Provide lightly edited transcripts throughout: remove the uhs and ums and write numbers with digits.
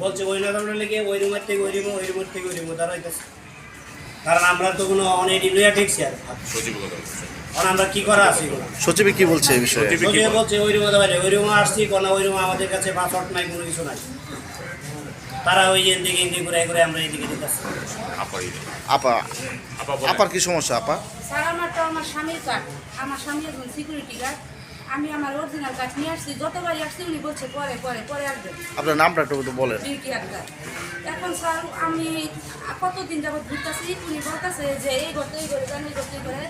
বলছে ওই নগরের লেগে ওই রুমের থেকে ওই রুমে ওই রুমের থেকে ওই রুমে দাঁড়াইতেছে, কারণ আমরা তো কোনো অনেকই লইয়া ঠেকছি আর কারণ আমরা কি করা আছি। সচিবে কি বলছে এই বিষয়ে? সচিবে বলছে ওই রুমে দাঁড়াই ওই রুমে আসছি কোনো ওই রুমে আমাদের কাছে পাসওয়ার্ড নাই, কোনো কিছু নাই। তারা ওই এদিকে এদিকে ঘুরে ঘুরে আমরা এদিকে দিতেছি। আপার কি সমস্যা আপা? স্যার আমার তো আমার স্বামীর কার্ড, আমার স্বামী একজন সিকিউরিটি গার্ড, আমি আমার অরিজিনাল কার্ড নিয়ে আসছি, যতবারই আসছি উনি বলছে পরে পরে পরে আসবেন। আপনার নামটা একটু বলেন। এখন স্যার আমি কতদিন যাবত ঘুরতেছি, উনি বলতেছে যে এই করতে এই করে জানি করতে এই করে,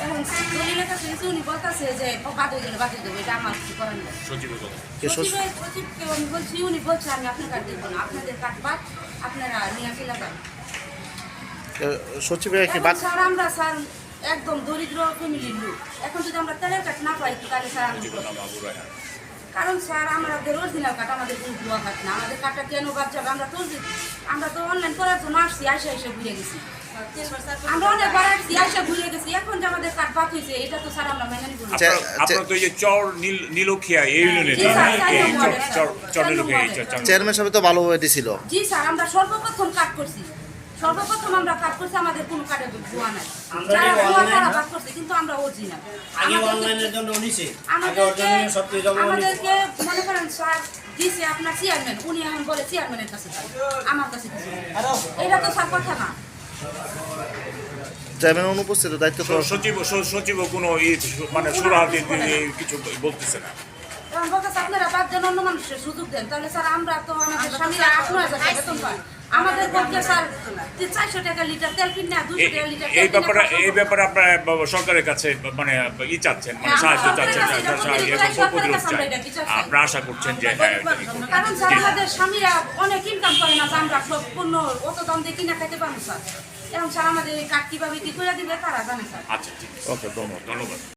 এখন দলিলের কাছে গেছি উনি বলতেছে যে বাদ হয়ে গেলে বাদ হয়ে দেবো, এটা আমার কিছু করার নেই। সচিবকে আমি বলছি, উনি বলছে আমি আপনার কার্ড দেবো না, আপনাদের কার্ড বাদ, আপনারা নিয়ে ফেলা যান। সচিবের কি বাদ? স্যার আমরা স্যার একদম দরিদ্র ফ্যামিলির লোক, এখন যদি আমরা তেলের কাঠ না পাই তাহলে স্যার আমি কারণ স্যার আমাদের অরিজিনাল কাঠ, আমাদের কোনো ভুয়া কাঠ না, আমাদের কাঠটা কেন বাদ যাবে? আমরা তো অনলাইন করার জন্য আসছি, এসে ঘুরে গেছি, আমরা অনেকবার আসছি এসে ঘুরে গেছি, এখন যে আমাদের কাঠ বাদ হয়েছে এটা তো স্যার আমরা মেনে নিব না। আপনারা তো এই যে চর নীলক্ষিয়া এই ইউনিয়নে চেয়ারম্যান সাহেব তো ভালোভাবে দিছিল। জি স্যার, আমরা সর্বপ্রথম কাট করছি, আমরা কাট করছি, আমাদের কোনো কাটে ভুয়া নাই, যারা ভুয়া তারা কাট করছে, কিন্তু আমরা অরিজিনাল। আগে অনলাইনের জন্য নিছে, আমাদেরকে মনে করেন স্যার দিছে আপনার চেয়ারম্যান, উনি এখন বলে চেয়ারম্যানের কাছে আমার কাছে কিছু, এটা তো স্যার কথা না। চেয়ারম্যান অনুপস্থিত, দায়িত্ব তো সচিব কোনো মানে সুরাহাতি কিছু বলতেছে না। এখন বলতেছে আপনারা বাদ দেন, অন্য মানুষের সুযোগ দেন, তাহলে স্যার আমরা তো আমাদের স্বামীরা 18,000 টাকা বেতন পায়, আমাদের পক্ষে স্যার 400 টাকা লিটার তেল কিনে 200 টাকা লিটার এই ব্যাপারে আপনারা সরকারের কাছে মানে চাচ্ছেন, মানে সাহায্য চাচ্ছেন, আপনারা আশা করছেন যে কারণ স্যার আমাদের স্বামীরা অনেক ইনকাম করে না, আমরা সব পণ্য অত দাম দিয়ে কিনে খাইতে পারবো স্যার, এবং স্যার আমাদের কাঠ কিভাবে কি করে দিবে তারা জানে স্যার। আচ্ছা ঠিক আছে, ওকে ধন্যবাদ।